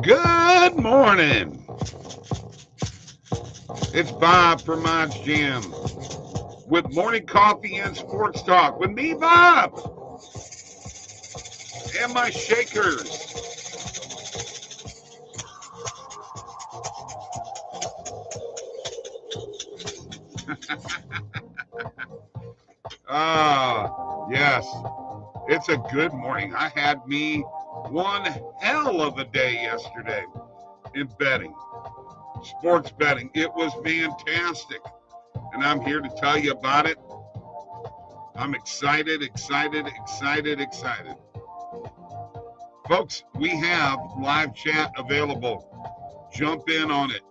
Good morning. It's Bob from oddsjam with morning coffee and sports talk with me, Bob, and my shakers. Yes, it's a good morning. I had me one hell of a day yesterday in betting, sports betting. It was fantastic, and I'm here to tell you about it. I'm excited. Folks, we have live chat available. Jump in on it.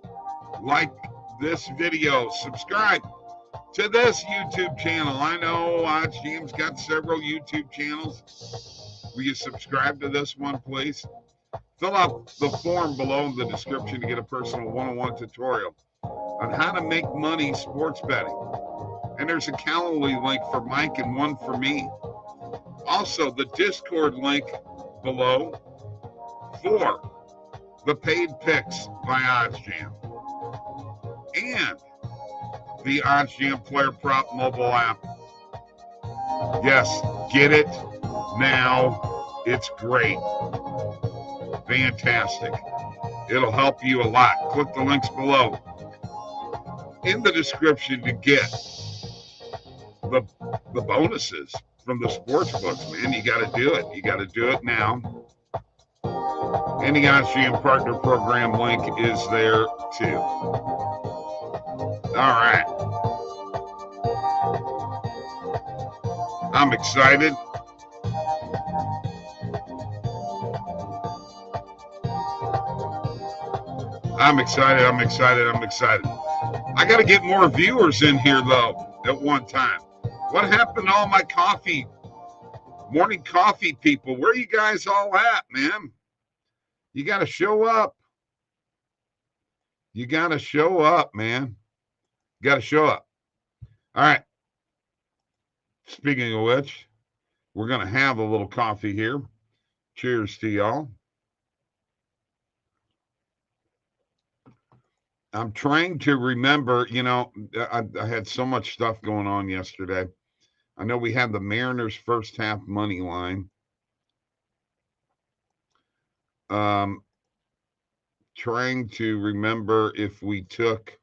Like this video. Subscribe to this YouTube channel. I know oddsjam's got several YouTube channels. Will you subscribe to this one, please? Fill out the form below in the description to get a personal one-on-one tutorial on how to make money sports betting. And there's a Calendly link for Mike and one for me. Also, the Discord link below for the paid picks by oddsjam and the oddsjam Player Prop mobile app. Yes, get it now. It's great. Fantastic. It'll help you a lot. Click the links below in the description to get the bonuses from the sports books, man. You got to do it. You got to do it now. And the oddsjam partner program link is there too. All right. I'm excited. I'm excited. I got to get more viewers in here, though, at one time. What happened to all my coffee, morning coffee people? Where are you guys all at, man? You got to show up. You got to show up, man. You got to show up. All right. Speaking of which, we're going to have a little coffee here. Cheers to y'all. I'm trying to remember, I had so much stuff going on yesterday. I know we had the Mariners first half money line. Trying to remember if we took,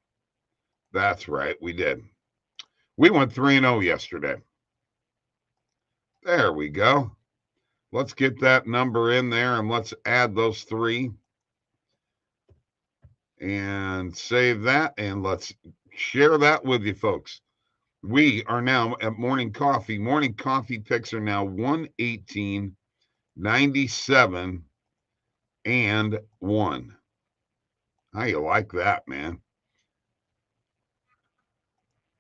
that's right, we did. We went 3-0 yesterday. There we go. Let's get that number in there and let's add those three. And save that, and let's share that with you folks. We are now at morning coffee. Morning coffee picks are now 118, 97, and 1. How you like that, man?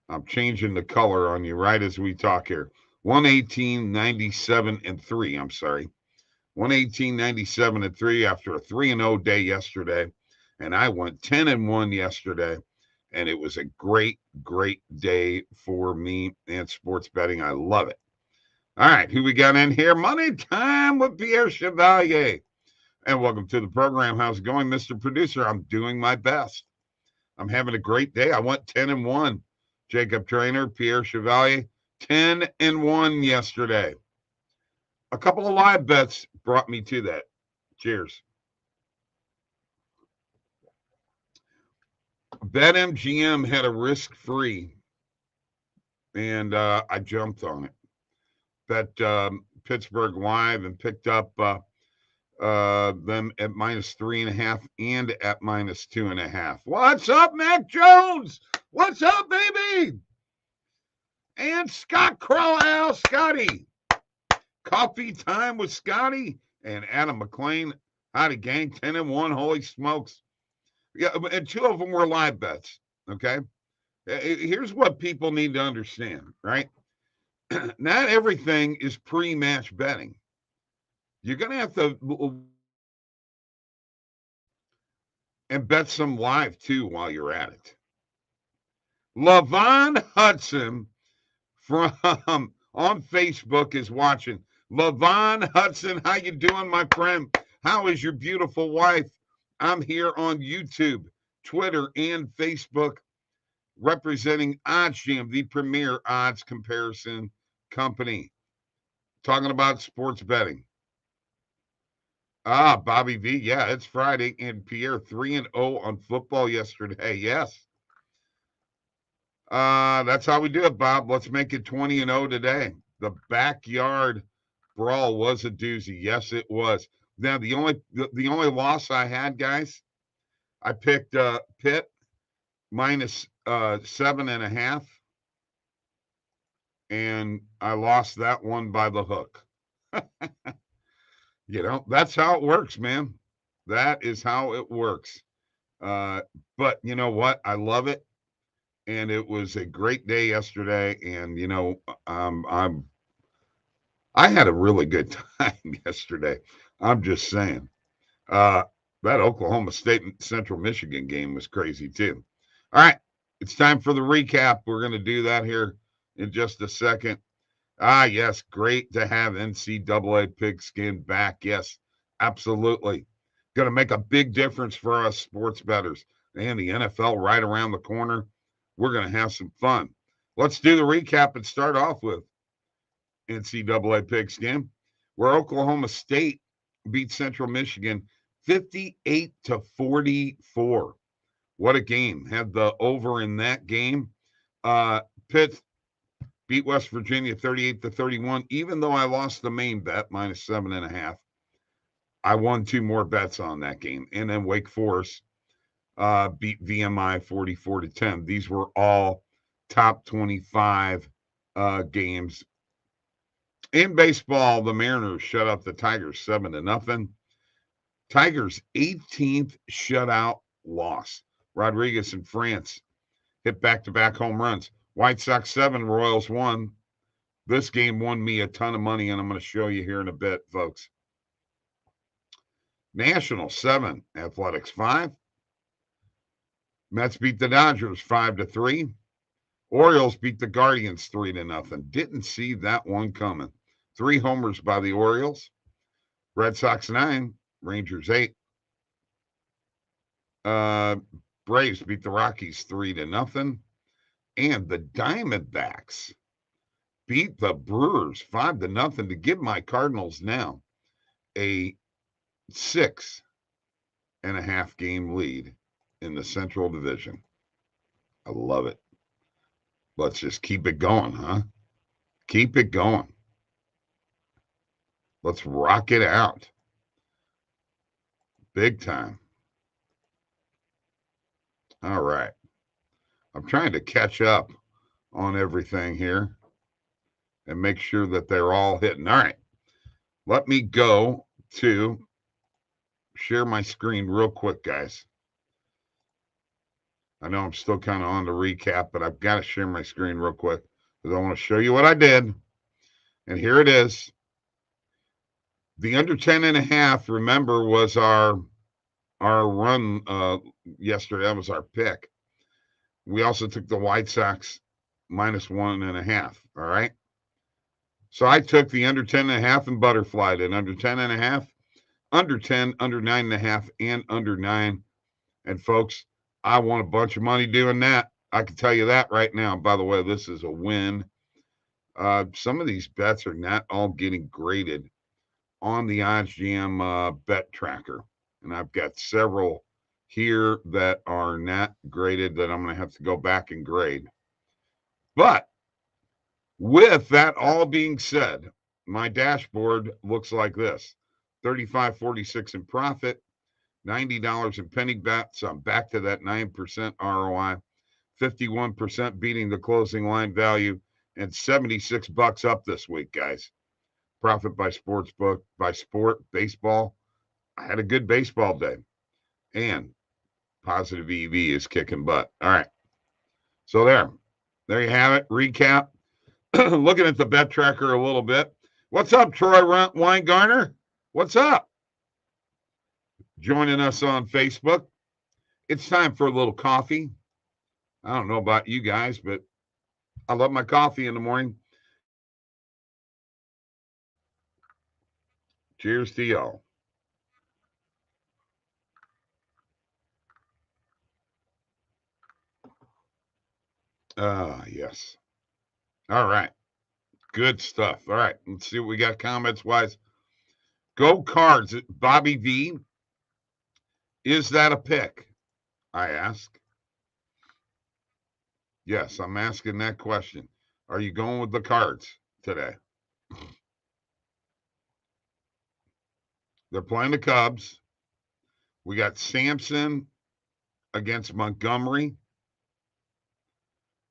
I'm changing the color on you right as we talk here. 118, 97, and 3. I'm sorry. 118, 97, and 3 after a 3-0 day yesterday. And I went 10-1 yesterday, and it was a great day for me and sports betting. I love it. All right, who we got in here? Money Time with Pierre Chevalier. And welcome to the program. How's it going, Mr. Producer? I'm doing my best. I'm having a great day. I went 10-1. Jacob Trainer, Pierre Chevalier, 10-1 yesterday. A couple of live bets brought me to that. Cheers. BetMGM had a risk-free, and I jumped on it. Bet Pittsburgh live and picked up them at -3.5 and at -2.5. What's up, Mac Jones? What's up, baby? And Scott Crowell, Scotty. Coffee time with Scotty and Adam McLean. Howdy, gang. 10-1. Holy smokes. Yeah, and two of them were live bets, okay? Here's what people need to understand, right? Not everything is pre-match betting. You're going to have to and bet some live, too, while you're at it. LaVon Hudson from on Facebook is watching. LaVon Hudson, how you doing, my friend? How is your beautiful wife? I'm here on YouTube, Twitter, and Facebook representing oddsjam, the premier odds comparison company. Talking about sports betting. Bobby V. Yeah, it's Friday, and Pierre 3-0 on football yesterday. Yes. That's how we do it, Bob. Let's make it 20-0 today. The backyard brawl was a doozy. Yes, it was. Now the only loss I had, guys, I picked Pitt minus 7.5, and I lost that one by the hook. That's how it works, man. That is how it works. But you know what? I love it, and it was a great day yesterday. And I had a really good time yesterday. I'm just saying. That Oklahoma State and Central Michigan game was crazy too. All right, it's time for the recap. We're going to do that here in just a second. Yes, great to have NCAA Pigskin back. Yes, absolutely. Going to make a big difference for us sports bettors. And the NFL right around the corner. We're going to have some fun. Let's do the recap and start off with NCAA Pigskin, where Oklahoma State beat Central Michigan 58-44. What a game. Had the over in that game. Pitt beat West Virginia 38-31. Even though I lost the main bet, minus 7.5, I won 2 more bets on that game. And then Wake Forest beat VMI 44-10. These were all top 25 games. In baseball, the Mariners shut out the Tigers 7-0. Tigers' 18th shutout loss. Rodriguez in France hit back-to-back home runs. White Sox 7, Royals 1. This game won me a ton of money, and I'm going to show you here in a bit, folks. Nationals 7, Athletics 5. Mets beat the Dodgers 5-3. Orioles beat the Guardians 3-0. Didn't see that one coming. 3 homers by the Orioles. Red Sox 9, Rangers 8. Braves beat the Rockies 3-0. And the Diamondbacks beat the Brewers 5-0 to give my Cardinals now a 6.5 game lead in the Central Division. I love it. Let's just keep it going, huh? Keep it going. Let's rock it out. Big time. All right. I'm trying to catch up on everything here and make sure that they're all hitting. All right. Let me go to share my screen real quick, guys. I know I'm still kind of on the recap, but I've got to share my screen real quick because I want to show you what I did. And here it is. The under 10.5, remember, was our run yesterday. That was our pick. We also took the White Sox minus 1.5. All right. So I took the under 10.5 and butterflied it. Under 10.5, under 10, under 9.5, and under 9. And folks, I won a bunch of money doing that. I can tell you that right now. By the way, this is a win. Some of these bets are not all getting graded on the oddsjam bet tracker. And I've got several here that are not graded that I'm going to have to go back and grade. But with that all being said, my dashboard looks like this. $35.46 in profit, $90 in penny bets. I'm back to that 9% ROI, 51% beating the closing line value, and $76 up this week, guys. Profit by sportsbook, by sport, baseball. I had a good baseball day. And positive EV is kicking butt. All right. So there you have it. Recap. Looking at the bet tracker a little bit. What's up, Troy Weingartner? What's up? Joining us on Facebook. It's time for a little coffee. I don't know about you guys, but I love my coffee in the morning. Cheers to y'all. Yes. All right. Good stuff. All right. Let's see what we got comments wise. Go Cards. Bobby V. Is that a pick? I ask. Yes, I'm asking that question. Are you going with the Cards today? They're playing the Cubs. We got Sampson against Montgomery,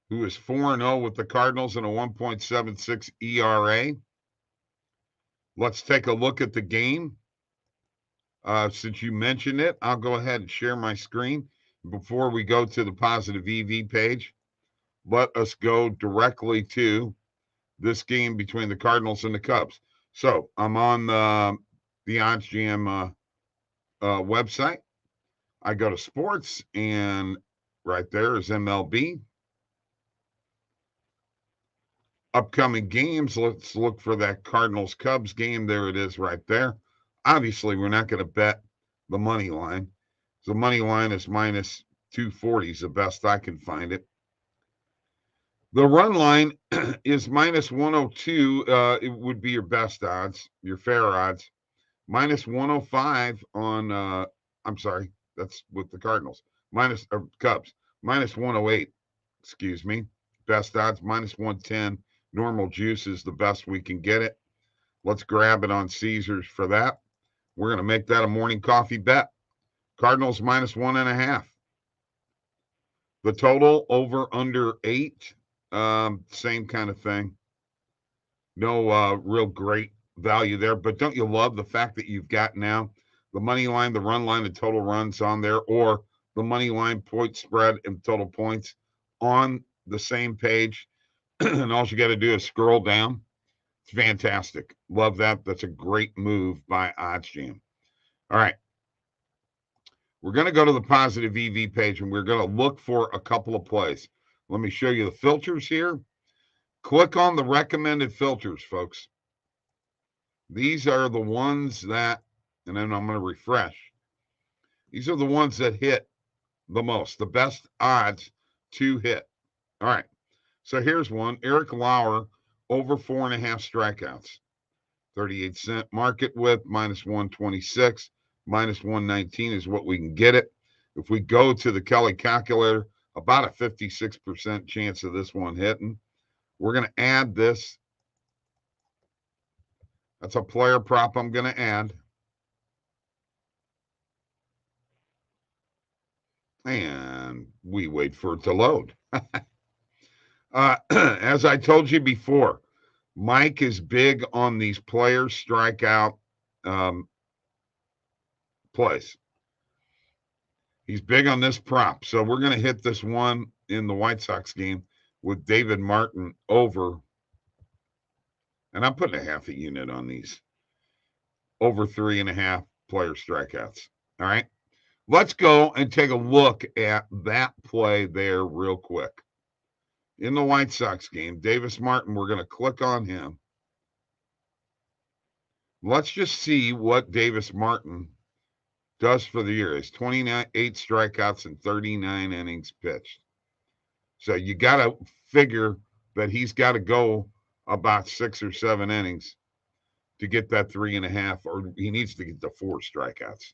who is 4-0 with the Cardinals and a 1.76 ERA. Let's take a look at the game. Since you mentioned it, I'll go ahead and share my screen. Before we go to the positive EV page, let us go directly to this game between the Cardinals and the Cubs. So I'm on the oddsjam website. I go to sports, and right there is MLB. Upcoming games, let's look for that Cardinals-Cubs game. There it is right there. Obviously, we're not going to bet the money line. The money line is minus 240 is the best I can find it. The run line is minus 102. It would be your best odds, your fair odds. Minus 105 on, I'm sorry, that's with the Cardinals. Cubs. Minus 108, excuse me. Best odds, minus 110. Normal juice is the best we can get it. Let's grab it on Caesars for that. We're going to make that a morning coffee bet. Cardinals minus 1.5. The total over under 8. Same kind of thing. No real great value there, but don't you love the fact that you've got now the money line, the run line, the total runs on there, or the money line, point spread, and total points on the same page? And all you got to do is scroll down. It's fantastic. Love that. That's a great move by oddsjam. All right. We're going to go to the positive EV page, and we're going to look for a couple of plays. Let me show you the filters here. Click on the recommended filters, folks. These are the ones that, and then I'm going to refresh. These are the ones that hit the most, the best odds to hit. All right. So here's one. Eric Lauer, over 4.5 strikeouts. 38-cent market width, minus 126. Minus 119 is what we can get it. If we go to the Kelly calculator, about a 56% chance of this one hitting. We're going to add this. That's a player prop I'm going to add. And we wait for it to load. As I told you before, Mike is big on these players strikeout plays. He's big on this prop. So we're going to hit this one in the White Sox game with David Martin over. And I'm putting a half a unit on these. Over 3.5 player strikeouts. All right. Let's go and take a look at that play there real quick. In the White Sox game, Davis Martin, we're going to click on him. Let's just see what Davis Martin does for the year. It's 8 strikeouts and 39 innings pitched. So you got to figure that he's got to go about 6 or 7 innings to get that 3.5, or he needs to get the 4 strikeouts.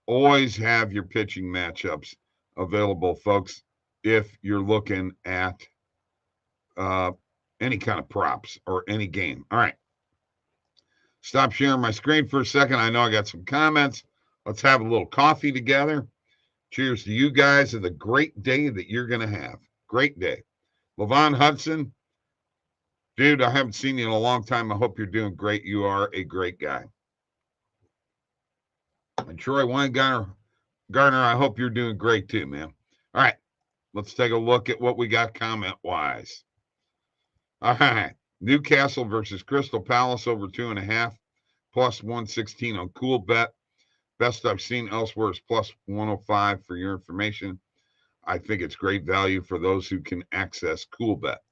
Always have your pitching matchups available, folks, if you're looking at any kind of props or any game. All right. Stop sharing my screen for a second. I know I got some comments. Let's have a little coffee together. Cheers to you guys and the great day that you're going to have. Great day. Levon Hudson, dude, I haven't seen you in a long time. I hope you're doing great. You are a great guy. And Troy Weingartner, I hope you're doing great too, man. All right. Let's take a look at what we got comment-wise. All right. Newcastle versus Crystal Palace over 2.5, plus 116 on Cool Bet. Best I've seen elsewhere is plus 105 for your information. I think it's great value for those who can access Cool Bet.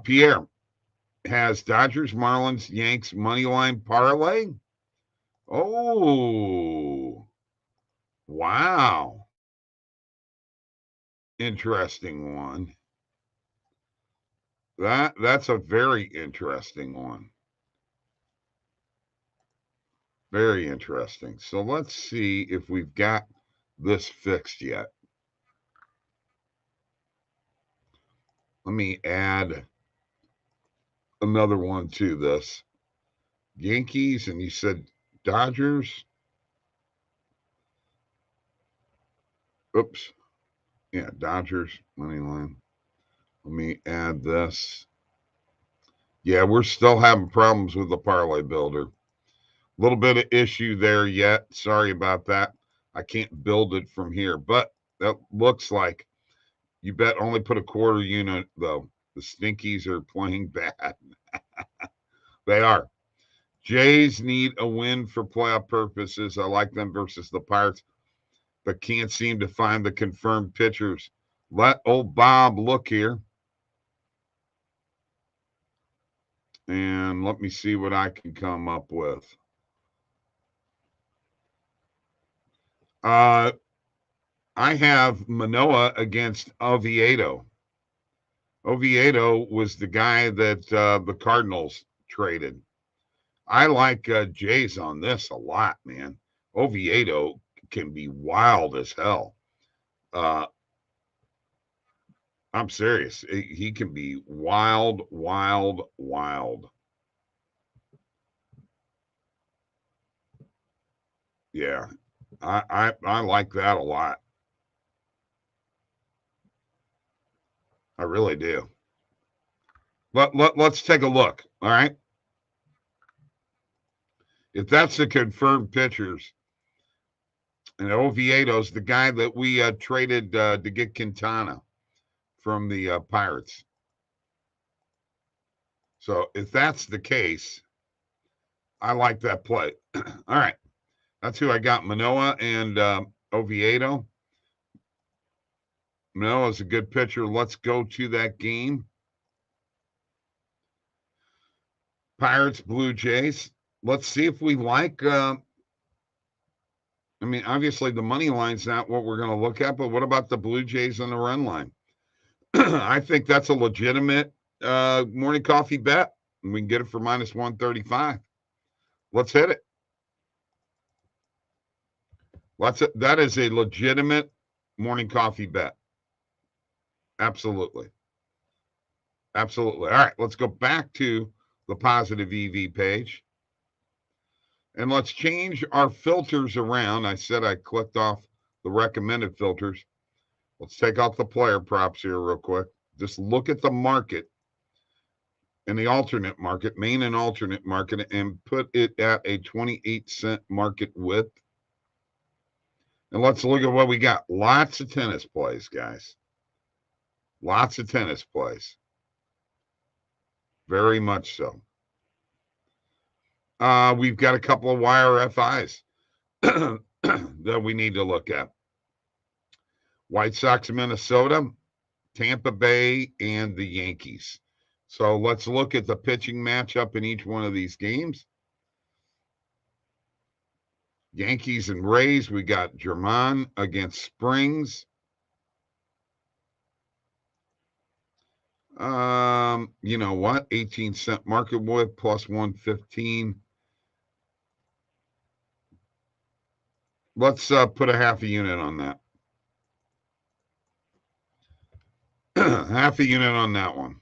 Pierre has Dodgers, Marlins, Yanks moneyline parlay. Oh, wow. interesting one. That's a very interesting one. Very interesting. So let's see if we've got this fixed yet. Let me add another one to this. Yankees, and you said Dodgers. Oops. Yeah, Dodgers money line. Let me add this. Yeah, we're still having problems with the parlay builder. A little bit of issue there yet. Sorry about that. I can't build it from here, but that looks like you bet only put a quarter unit, though. The Stinkies are playing bad. They are. Jays need a win for playoff purposes. I like them versus the Pirates, but can't seem to find the confirmed pitchers. Let old Bob look here. And let me see what I can come up with. I have Manoah against Oviedo. Oviedo was the guy that the Cardinals traded. I like Jays on this a lot, man. Oviedo can be wild as hell. I'm serious. He can be wild, wild, wild. Yeah, I like that a lot. I really do. Let's take a look. All right. If that's the confirmed pitchers, and Oviedo's the guy that we traded to get Quintana from the Pirates. So if that's the case, I like that play. All right. That's who I got, Manoah and Oviedo. Manoah's a good pitcher. Let's go to that game. Pirates, Blue Jays. Let's see if we like. I mean, obviously the money line's not what we're going to look at, but what about the Blue Jays on the run line? I think that's a legitimate morning coffee bet, and we can get it for minus 135. Let's hit it. That is a legitimate morning coffee bet. Absolutely. Absolutely. All right, let's go back to the positive EV page. And let's change our filters around. I said I clicked off the recommended filters. Let's take off the player props here real quick. Just look at the market and the alternate market, main and alternate market, and put it at a 28-cent market width. And let's look at what we got. Lots of tennis plays, guys. Lots of tennis plays. Very much so. We've got a couple of wire FIs that we need to look at. White Sox, Minnesota, Tampa Bay, and the Yankees. So let's look at the pitching matchup in each one of these games. Yankees and Rays, we got German against Springs. You know what? 18-cent market width plus 115. Let's put a half a unit on that. Half a unit on that one.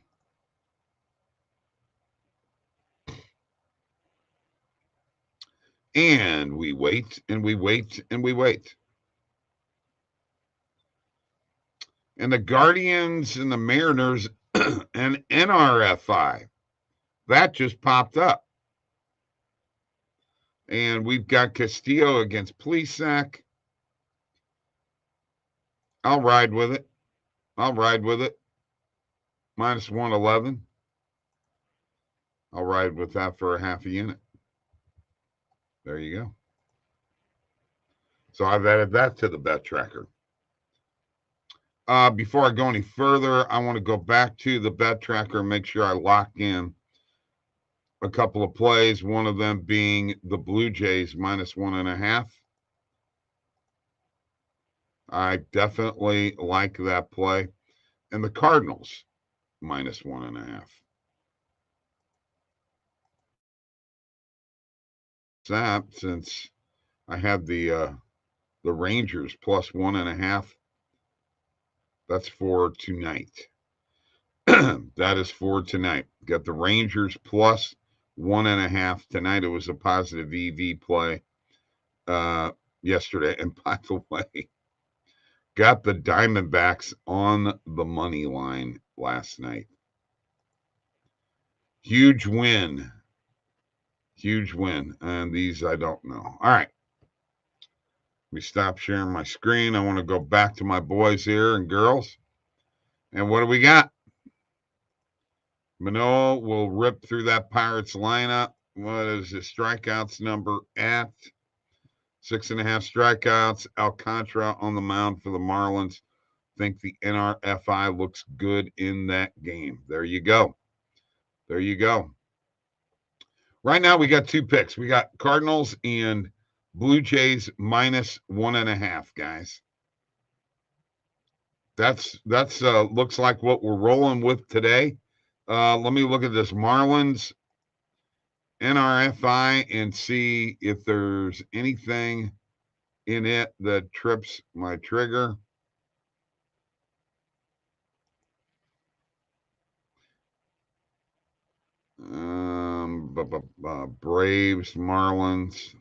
And we wait, and we wait, and we wait. And the Guardians and the Mariners and NRFI, that just popped up. And we've got Castillo against Plesac. I'll ride with it. I'll ride with it. Minus 111. I'll ride with that for a half a unit. There you go. So I've added that to the bet tracker. Before I go any further, I want to go back to the bet tracker and make sure I lock in a couple of plays, one of them being the Blue Jays minus 1.5. I definitely like that play. And the Cardinals, -1.5. That since I had the Rangers +1.5. That's for tonight. That is for tonight. Got the Rangers +1.5 tonight. It was a positive EV play yesterday. And by the way, got the Diamondbacks on the money line last night. Huge win. Huge win. And these I don't know. All right. Let me stop sharing my screen. I want to go back to my boys here and girls. And what do we got? Manoah will rip through that Pirates lineup. What is his strikeouts number at? 6.5 strikeouts. Alcantara on the mound for the Marlins. Think the NRFI looks good in that game. There you go. There you go. Right now we got 2 picks. We got Cardinals and Blue Jays -1.5, guys. That's looks like what we're rolling with today. Let me look at this Marlins NRFI and see if there's anything in it that trips my trigger. Braves, Marlins.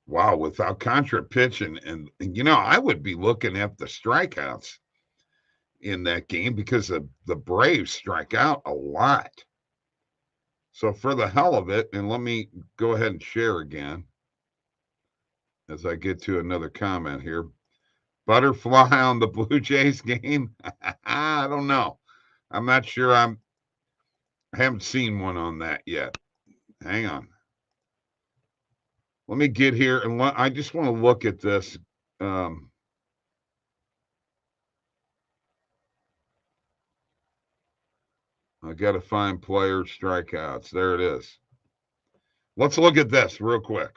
Wow, with Alcantara pitching, and you know, I would be looking at the strikeouts in that game because the Braves strike out a lot. So for the hell of it, and let me go ahead and share again as I get to another comment here. Butterfly on the Blue Jays game? I don't know. I'm not sure. I haven't seen one on that yet. Hang on. Let me get here, and I just want to look at this. I got to find player strikeouts. There it is. Let's look at this real quick.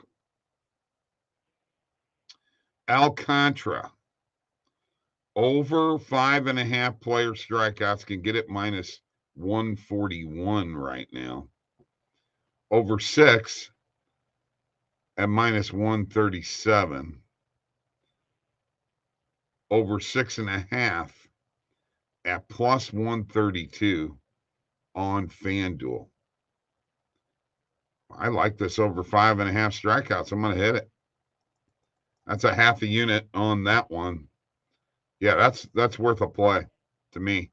Alcantara. Over 5.5 player strikeouts can get it -141 right now. Over 6 at -137. Over 6.5 at +132 on FanDuel. I like this over 5.5 strikeouts. I'm going to hit it. That's a half a unit on that one. Yeah, that's worth a play to me.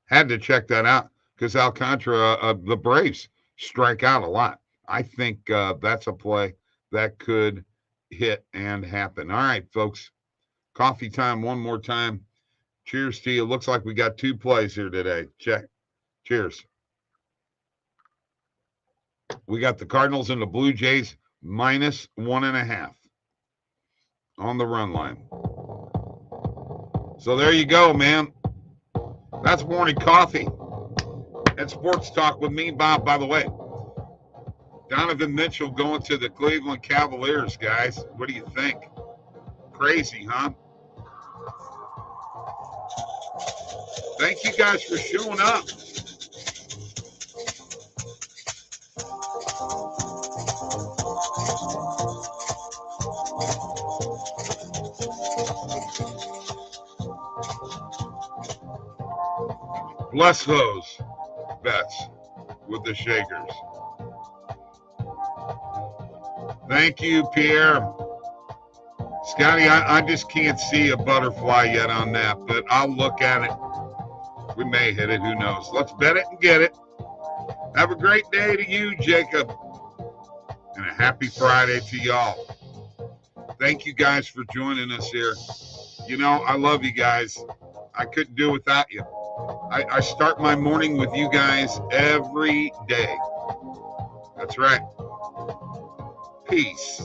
Had to check that out because Alcantara, the Braves strike out a lot. I think that's a play that could hit and happen. All right, folks. Coffee time one more time. Cheers to you. Looks like we got 2 plays here today. Check. Cheers. We got the Cardinals and the Blue Jays -1.5 on the run line. So there you go, man. That's morning coffee and sports talk with me, Bob. By the way, Donovan Mitchell going to the Cleveland Cavaliers, guys. What do you think? Crazy, huh? Thank you guys for showing up. Bless those bets with the Shakers. Thank you, Pierre. Scotty, I just can't see a butterfly yet on that, but I'll look at it. We may hit it. Who knows? Let's bet it and get it. Have a great day to you, Jacob. And a happy Friday to y'all. Thank you guys for joining us here. You know, I love you guys. I couldn't do without you. I start my morning with you guys every day. That's right. Peace.